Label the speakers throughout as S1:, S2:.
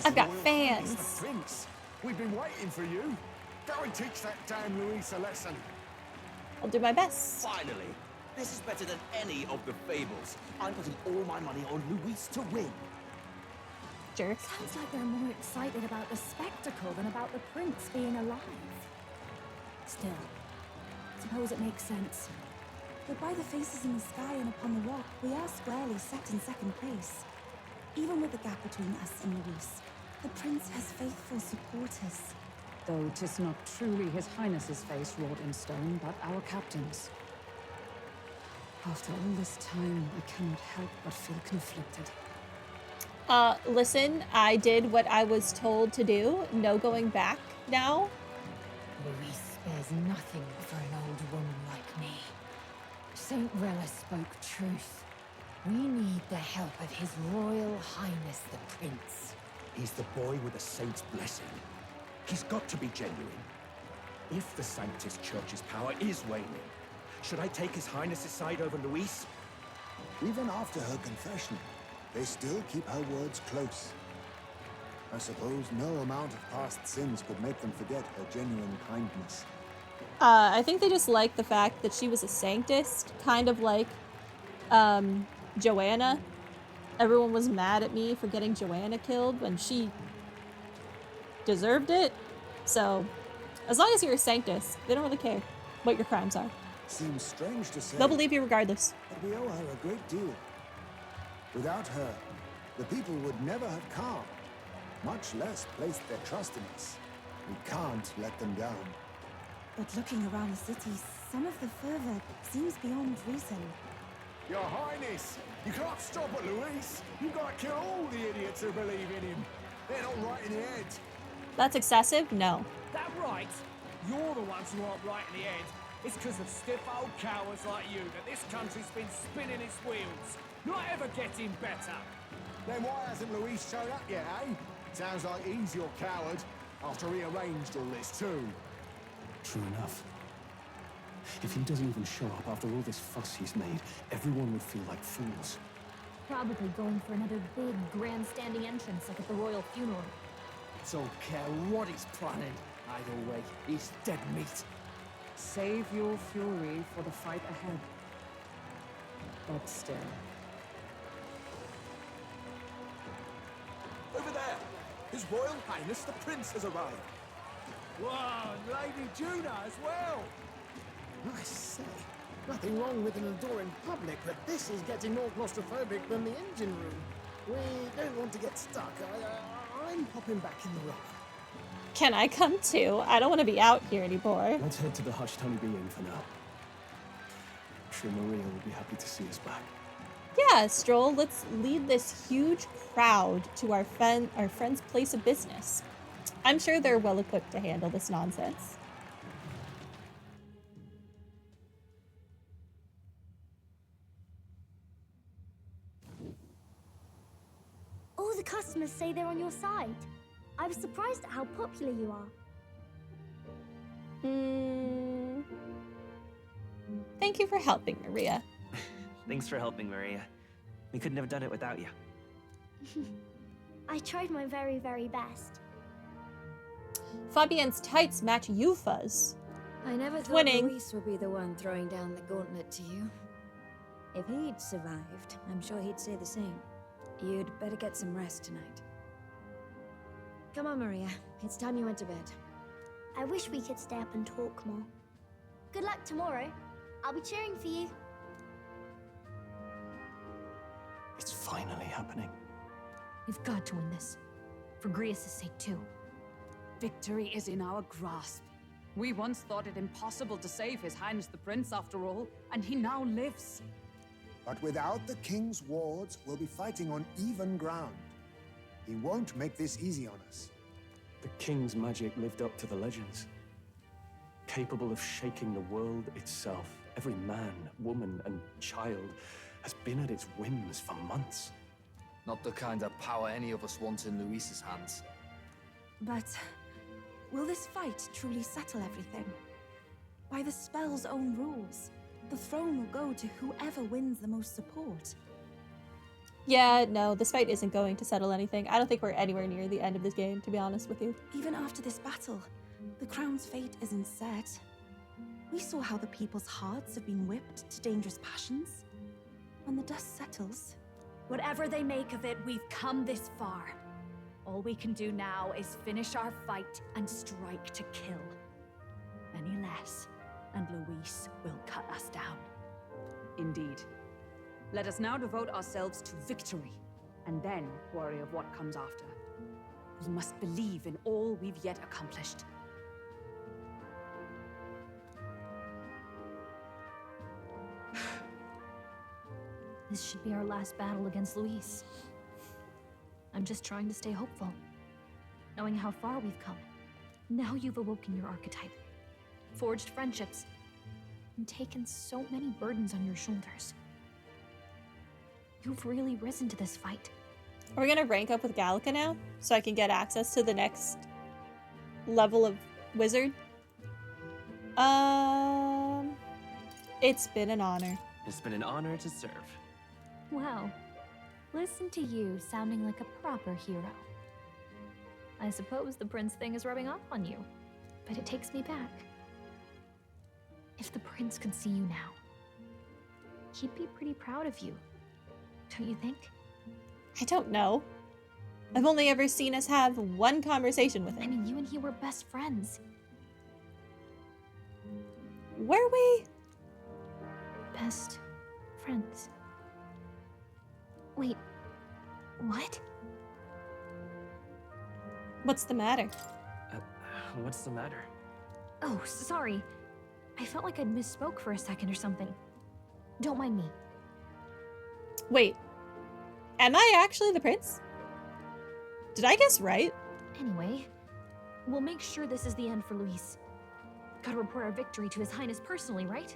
S1: I've got fans.
S2: The Prince. We've been waiting for you. Go and teach that damn Luis a lesson.
S1: I'll do my best.
S3: Finally! This is better than any of the fables. I'm putting all my money on Luis to win.
S1: Jerk.
S4: Sounds like they're more excited about the spectacle than about the prince being alive. Still, suppose it makes sense. But by the faces in the sky and upon the rock, we are squarely set in second place. Even with the gap between us and Luis, the prince has faithful supporters.
S5: Though 'tis not truly His Highness's face wrought in stone, but our captain's. After all this time, I cannot help but feel conflicted.
S1: Listen, I did what I was told to do. No going back now.
S4: Luis spares nothing for an old woman like me. Saint Rella spoke truth. We need the help of His Royal Highness the Prince.
S3: He's the boy with the saint's blessing. He's got to be genuine. If the Sanctus Church's power is waning, should I take His Highness's side over Luis?
S6: Even after her confession, they still keep her words close. I suppose no amount of past sins could make them forget her genuine kindness.
S1: I think they just like the fact that she was a sanctist, kind of like Joanna. Everyone was mad at me for getting Joanna killed when she deserved it. So, as long as you're a sanctus, they don't really care what your crimes are.
S6: Seems strange to say,
S1: They'll believe you regardless.
S6: but we owe her a great deal. Without her, the people would never have calm, much less placed their trust in us. We can't let them down.
S4: But looking around the city, some of the fervor seems beyond reason.
S2: Your Highness, you can't stop at Luis. You've got to kill all the idiots who believe in him. They're not right in the head.
S1: That's excessive? No.
S7: That right? You're the ones who aren't right in the head. It's because of stiff old cowards like you that this country's been spinning its wheels. Not ever getting better.
S2: Then why hasn't Luis shown up yet, eh? Sounds like he's your coward after he arranged all this too.
S8: True enough. If he doesn't even show up after all this fuss he's made, everyone would feel like fools.
S4: Probably going for another big, grandstanding entrance like at the royal funeral.
S7: Don't care what he's planning. Either way, he's dead meat.
S5: Save your fury for the fight ahead. But still.
S3: Over there! His Royal Highness the Prince has arrived.
S7: Whoa, Lady Juna as well!
S9: I say, nothing wrong with an adoring public, but this is getting more claustrophobic than the engine room. We don't want to get stuck. I'm popping back in the rock.
S1: Can I come too? I don't want to be out here anymore.
S8: Let's head to the Hushed Honeybee Inn for now. I'm sure Maria will be happy to see us back.
S1: Yeah, Stroll, let's lead this huge crowd to our friend's place of business. I'm sure they're well equipped to handle this nonsense.
S10: All the customers say they're on your side. I was surprised at how popular you are.
S1: Thank you for helping, Maria.
S11: Thanks for helping, Maria. We couldn't have done it without you.
S10: I tried my very, very best.
S1: Fabienne's tights match Yufa's.
S12: I never thought
S1: Winning.
S12: Luis would be the one throwing down the gauntlet to you. If he'd survived, I'm sure he'd say the same. You'd better get some rest tonight. Come on, Maria. It's time you went to bed.
S10: I wish we could stay up and talk more. Good luck tomorrow. I'll be cheering for you.
S8: It's finally happening.
S4: We've got to win this. For Grius' sake, too.
S5: Victory is in our grasp. We once thought it impossible to save His Highness the Prince after all, and he now lives.
S6: But without the king's wards, we'll be fighting on even ground. He won't make this easy on us.
S8: The king's magic lived up to the legends. Capable of shaking the world itself, every man, woman, and child has been at its whims for months.
S13: Not the kind of power any of us want in Luis's hands.
S4: But will this fight truly settle everything? By the spell's own rules, the throne will go to whoever wins the most support.
S1: Yeah, no, this fight isn't going to settle anything. I don't think we're anywhere near the end of this game, to be honest with you.
S4: Even after this battle, the crown's fate isn't set. We saw how the people's hearts have been whipped to dangerous passions. When the dust settles...
S5: Whatever they make of it, we've come this far. All we can do now is finish our fight and strike to kill. Any less, and Luis will cut us down. Indeed. Let us now devote ourselves to victory, and then worry of what comes after. We must believe in all we've yet accomplished.
S14: This should be our last battle against Luis. I'm just trying to stay hopeful, knowing how far we've come. Now you've awoken your archetype, forged friendships, and taken so many burdens on your shoulders. You've really risen to this fight.
S1: Are we gonna rank up with Gallica now, so I can get access to the next level of wizard? It's been an honor.
S11: It's been an honor to serve.
S14: Wow. Listen to you sounding like a proper hero. I suppose the prince thing is rubbing off on you, but it takes me back. If the prince could see you now, he'd be pretty proud of you, don't you think?
S1: I don't know. I've only ever seen us have one conversation with him.
S14: I mean, you and he were best friends.
S1: Were we?
S14: Best friends. Wait, what?
S1: What's the matter?
S11: What's the matter?
S14: Oh, sorry. I felt like I'd misspoke for a second or something. Don't mind me.
S1: Wait, am I actually the prince? Did I guess right?
S14: Anyway, we'll make sure this is the end for Luis. Gotta report our victory to His Highness personally, right?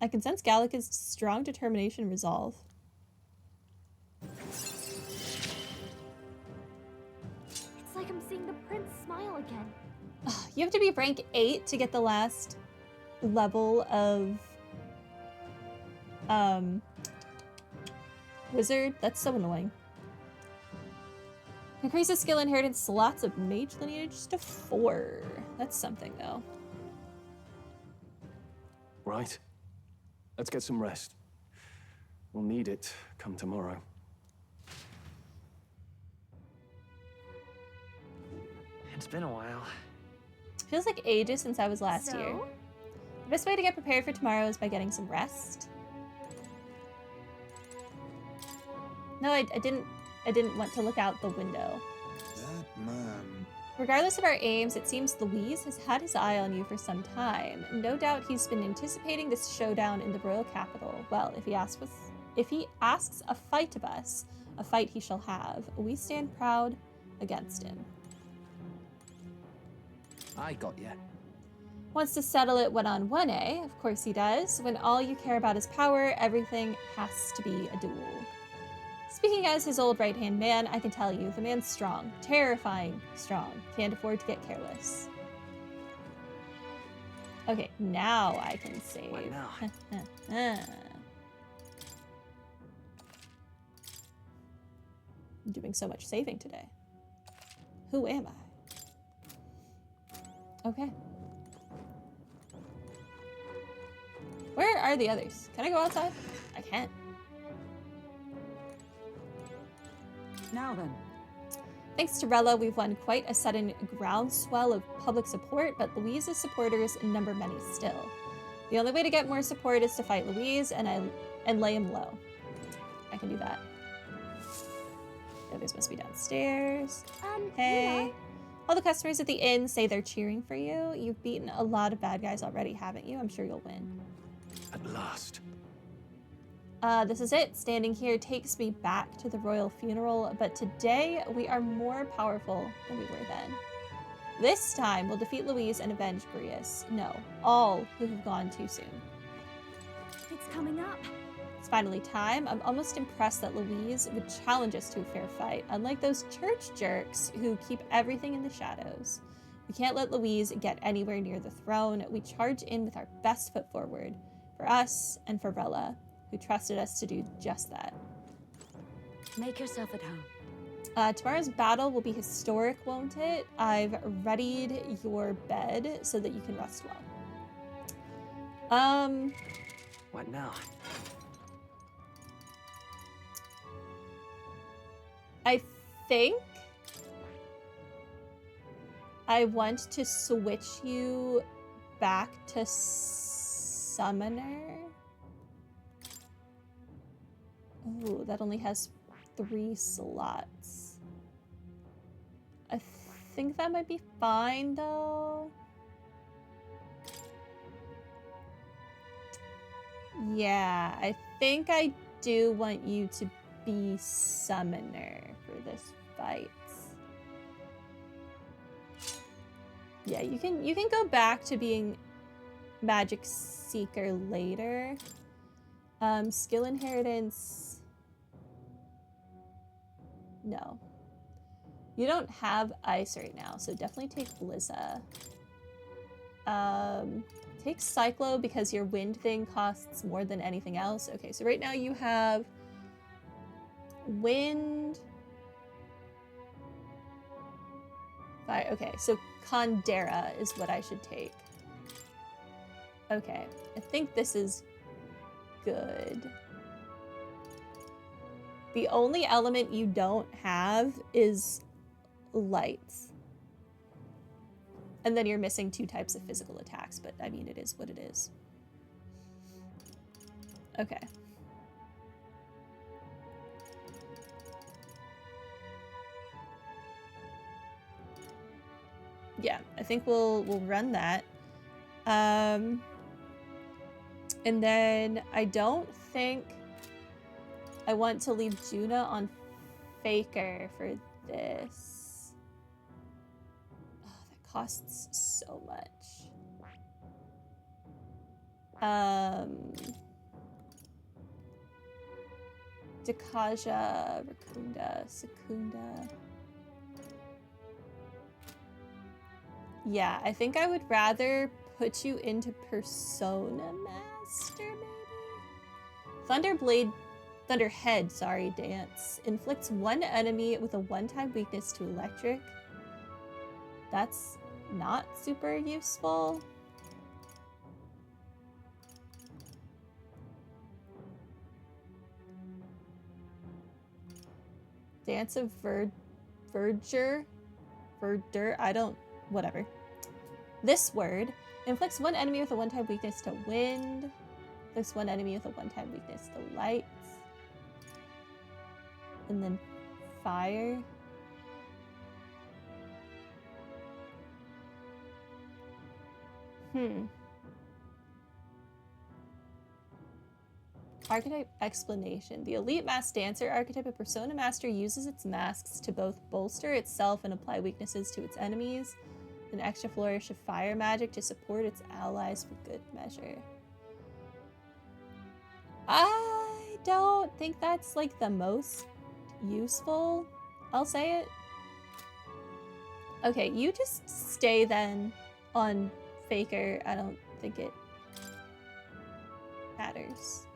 S1: I can sense Gallica's strong determination and resolve.
S14: It's like I'm seeing the prince smile again.
S1: You have to be rank 8 to get the last level of wizard. That's so annoying. Increases skill inheritance slots of mage lineage to 4. That's something though.
S8: Right. Let's get some rest. We'll need it come tomorrow.
S11: It's been a while.
S1: Feels like ages since I was last
S14: So?
S1: year. The best way to get prepared for tomorrow is by getting some rest. No, I didn't want to look out the window.
S6: That man.
S1: Regardless of our aims, it seems Luis has had his eye on you for some time. No doubt he's been anticipating this showdown in the royal capital. Well, if he asks a fight of us, a fight he shall have. We stand proud against him.
S13: I got you.
S1: Wants to settle it one-on-one, eh? Of course he does. When all you care about is power, everything has to be a duel. Speaking as his old right-hand man, I can tell you, the man's strong. Terrifying strong. Can't afford to get careless. Okay, now I can save.
S11: What now?
S1: I'm doing so much saving today. Who am I? Okay. Where are the others? Can I go outside? I can't.
S5: Now then.
S1: Thanks to Rella, we've won quite a sudden groundswell of public support, but Louise's supporters number many still. The only way to get more support is to fight Louise and lay him low. I can do that. The others must be downstairs. Hey. All the customers at the inn say they're cheering for you. You've beaten a lot of bad guys already, haven't you? I'm sure you'll win.
S8: At last.
S1: This is it. Standing here takes me back to the royal funeral, but today we are more powerful than we were then. This time we'll defeat Louise and avenge Grius. No, all who have gone too soon.
S4: It's coming up.
S1: It's finally time. I'm almost impressed that Louise would challenge us to a fair fight, unlike those church jerks who keep everything in the shadows. We can't let Louise get anywhere near the throne. We charge in with our best foot forward, for us and for Rella. who trusted us to do just that.
S12: Make yourself at home.
S1: Tomorrow's battle will be historic, won't it? I've readied your bed so that you can rest well.
S11: What now?
S1: I think I want to switch you back to Summoner. Oh, that only has 3 slots. I think that might be fine, though. Yeah, I think I do want you to be Summoner for this fight. Yeah, you can go back to being Magic Seeker later. Skill inheritance. No. You don't have ice right now, so definitely take Blizza. Take Cyclo because your wind thing costs more than anything else. Okay, so right now you have wind. Fire. Okay, so Condera is what I should take. Okay, I think this is good. The only element you don't have is lights. And then you're missing 2 types of physical attacks, but I mean, it is what it is. Okay. Yeah, I think we'll run that. And then I don't think I want to leave Juna on Faker for this. Oh, that costs so much. Dakaja, Rakunda, Secunda. Yeah, I think I would rather put you into Persona Master, maybe? Thunderhead, sorry, Dance. Inflicts 1 enemy with a 1-time weakness to electric. That's not super useful. Dance of Verdure, I don't, whatever. This word inflicts 1 enemy with a 1-time weakness to wind. Inflicts 1 enemy with a 1-time weakness to lights. And then fire. Archetype explanation. The elite masked dancer archetype of Persona Master uses its masks to both bolster itself and apply weaknesses to its enemies. An extra flourish of fire magic to support its allies for good measure. I don't think that's like the most useful. I'll say it. Okay, you just stay then on Faker. I don't think it matters.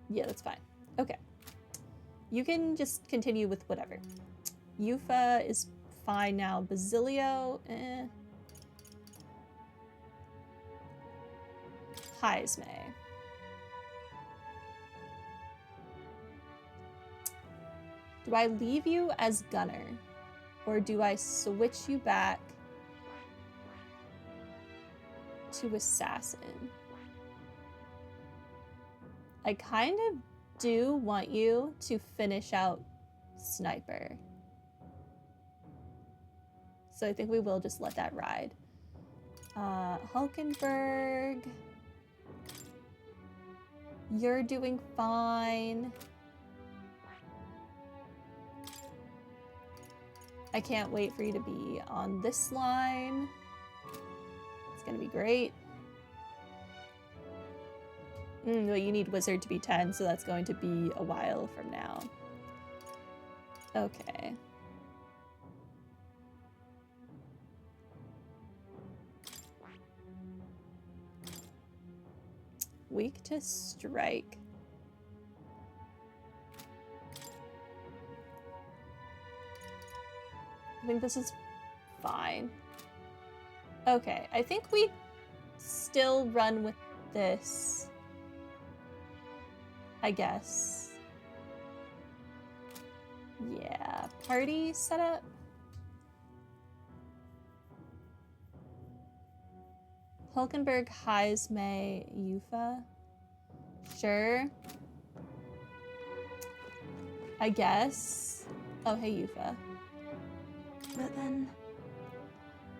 S1: Yeah, that's fine. Okay. You can just continue with whatever. Yufa is fine now. Basilio, eh. Heisme. Do I leave you as Gunner? Or do I switch you back to Assassin? I kind of do want you to finish out Sniper. So I think we will just let that ride. Hulkenberg. You're doing fine. I can't wait for you to be on this line. It's gonna be great. Well, you need Wizard to be 10, so that's going to be a while from now. Okay. weak to strike. I think this is fine. Okay, I think we still run with this. I guess. Yeah, party setup. Hulkenberg, Heisme, Yufa. Sure. I guess. Oh, hey, Yufa.
S4: But then...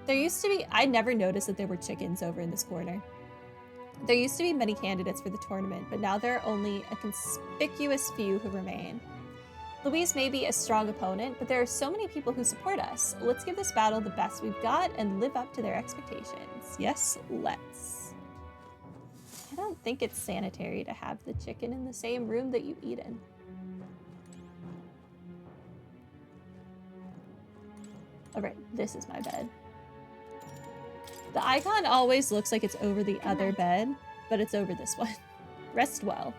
S1: There used to be... I never noticed that there were chickens over in this corner. There used to be many candidates for the tournament, but now there are only a conspicuous few who remain. Louise may be a strong opponent, but there are so many people who support us. Let's give this battle the best we've got and live up to their expectations. Yes, let's. I don't think it's sanitary to have the chicken in the same room that you eat in. Alright, this is my bed. The icon always looks like it's over the other bed, but it's over this one. Rest well.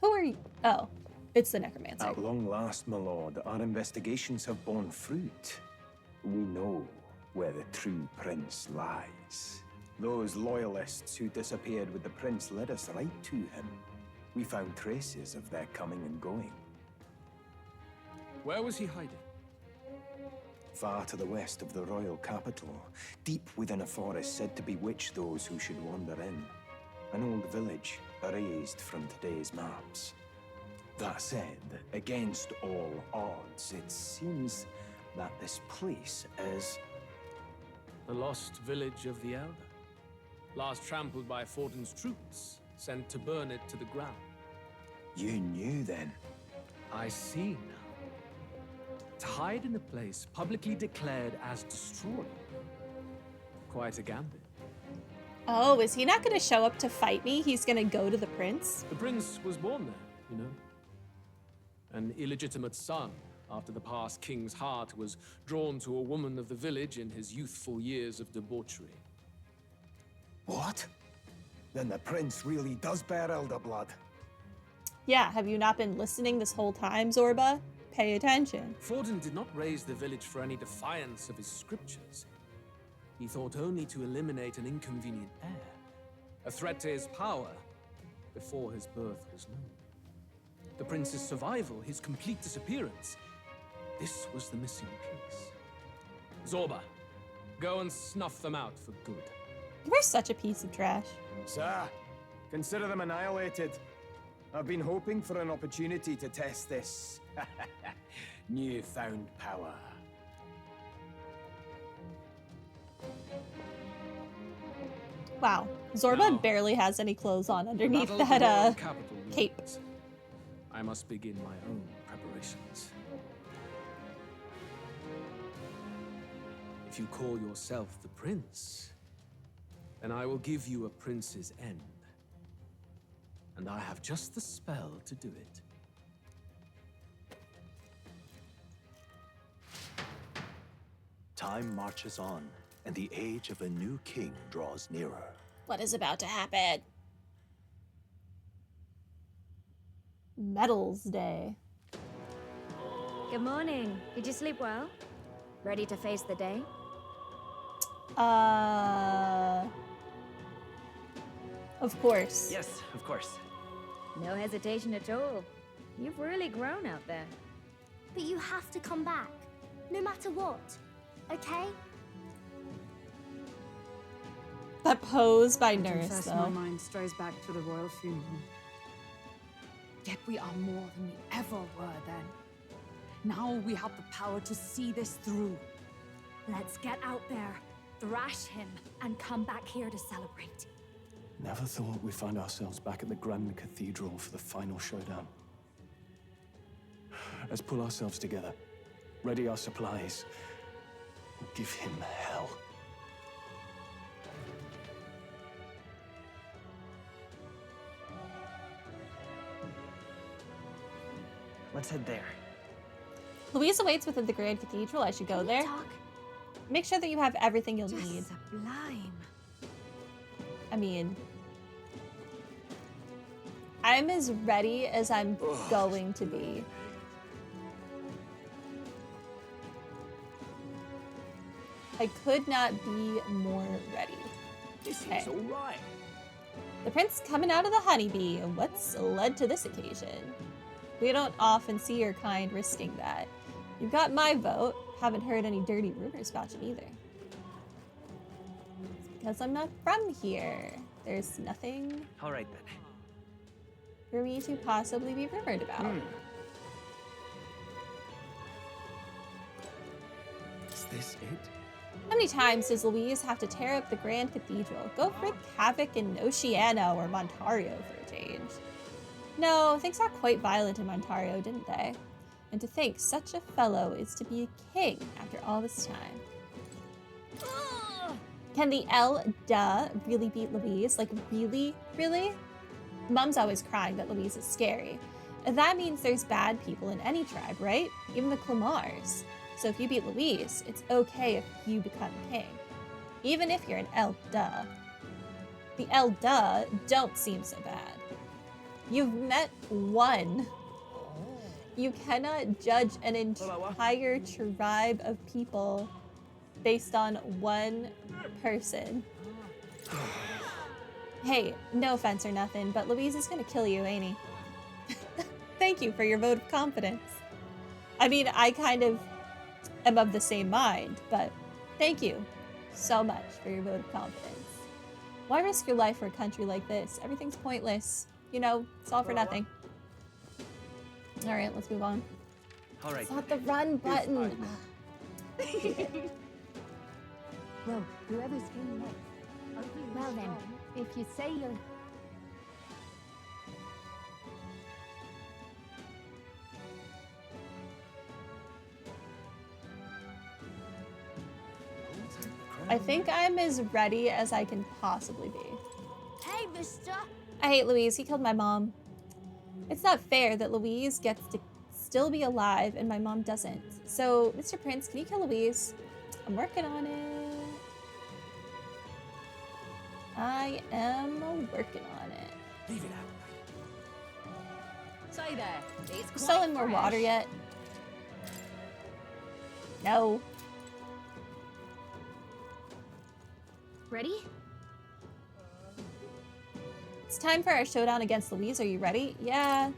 S1: Who are you? Oh, it's the necromancer.
S3: At long last, my lord, our investigations have borne fruit. We know where the true prince lies. Those loyalists who disappeared with the prince led us right to him. We found traces of their coming and going.
S7: Where was he hiding?
S3: Far to the west of the royal capital, deep within a forest said to bewitch those who should wander in. An old village erased from today's maps. That said, against all odds, it seems that this place is...
S7: The lost village of the Elder. Last trampled by Fortin's troops, sent to burn it to the ground.
S3: You knew then?
S7: I see now. To hide in a place publicly declared as destroyed. Quite a gambit.
S1: Oh, is he not going to show up to fight me? He's going to go to the prince?
S7: The prince was born there, you know. An illegitimate son, after the past king's heart was drawn to a woman of the village in his youthful years of debauchery.
S3: What? Then the prince really does bear elder blood.
S1: Yeah, have you not been listening this whole time, Zorba? Pay attention.
S7: Fortin did not raise the village for any defiance of his scriptures. He thought only to eliminate an inconvenient heir, a threat to his power, before his birth was known. The prince's survival, his complete disappearance, this was the missing piece. Zorba, go and snuff them out for good.
S1: You are such a piece of trash.
S3: Sir, consider them annihilated. I've been hoping for an opportunity to test this newfound power.
S1: Wow, Zorba barely has any clothes on underneath that cape.
S7: I must begin my own preparations. If you call yourself the prince, then I will give you a prince's end. And I have just the spell to do it.
S15: Time marches on, and the age of a new king draws nearer.
S1: What is about to happen? Medals Day.
S12: Good morning. Did you sleep well? Ready to face the day?
S1: Of course.
S11: Yes, of course.
S12: No hesitation at all. You've really grown out there.
S10: But you have to come back, no matter what, okay?
S1: That pose by
S4: I
S1: Nurse,
S4: confess
S1: though.
S4: my mind strays back to the royal funeral. Yet we are more than we ever were then. Now we have the power to see this through.
S5: Let's get out there, thrash him, and come back here to celebrate.
S8: Never thought we'd find ourselves back at the Grand Cathedral for the final showdown. Let's pull ourselves together, ready our supplies, and give him hell.
S11: Let's head there.
S1: Louisa waits within the Grand Cathedral. I should go there. Make sure that you have everything you'll need.
S4: Sublime.
S1: I mean, I'm as ready as I'm going to be. I could not be more ready.
S15: This is all right.
S1: The prince coming out of the honeybee. What's led to this occasion? We don't often see your kind risking that. You've got my vote. Haven't heard any dirty rumors about you either. It's because I'm not from here. There's nothing
S11: All right then.
S1: for me to possibly be rumored about.
S15: Is this it?
S1: How many times does Louise have to tear up the Grand Cathedral? Go wreak havoc in Oceania or Montario for a change. No, things got quite violent in Montario, didn't they? And to think such a fellow is to be a king after all this time. Can the L-duh really beat Louise? Like, really? Really? Mom's always crying that Louise is scary. That means there's bad people in any tribe, right? Even the Clamars. So if you beat Louise, it's okay if you become king. Even if you're an L-duh. The L-duh don't seem so bad. You've met one. You cannot judge an entire tribe of people based on one person. Hey, no offense or nothing, but Louise is gonna kill you, ain't he? Thank you for your vote of confidence. I mean, I kind of am of the same mind, but thank you so much for your vote of confidence. Why risk your life for a country like this? Everything's pointless. You know, it's all for nothing. All right, let's move on.
S11: All right.
S1: It's not the run button.
S4: Well, whoever's king next. Well then, if you say you'll...
S1: I think I'm as ready as I can possibly be.
S10: Hey, mister.
S1: I hate Louise. He killed my mom. It's not fair that Louise gets to still be alive and my mom doesn't. So, Mr. Prince, can you kill Louise? I'm working on it. I am working on it.
S15: Leave it out.
S5: Say there. It's
S1: You still in more water yet? No.
S14: Ready?
S1: It's time for our showdown against Louise. Are you ready? Yeah.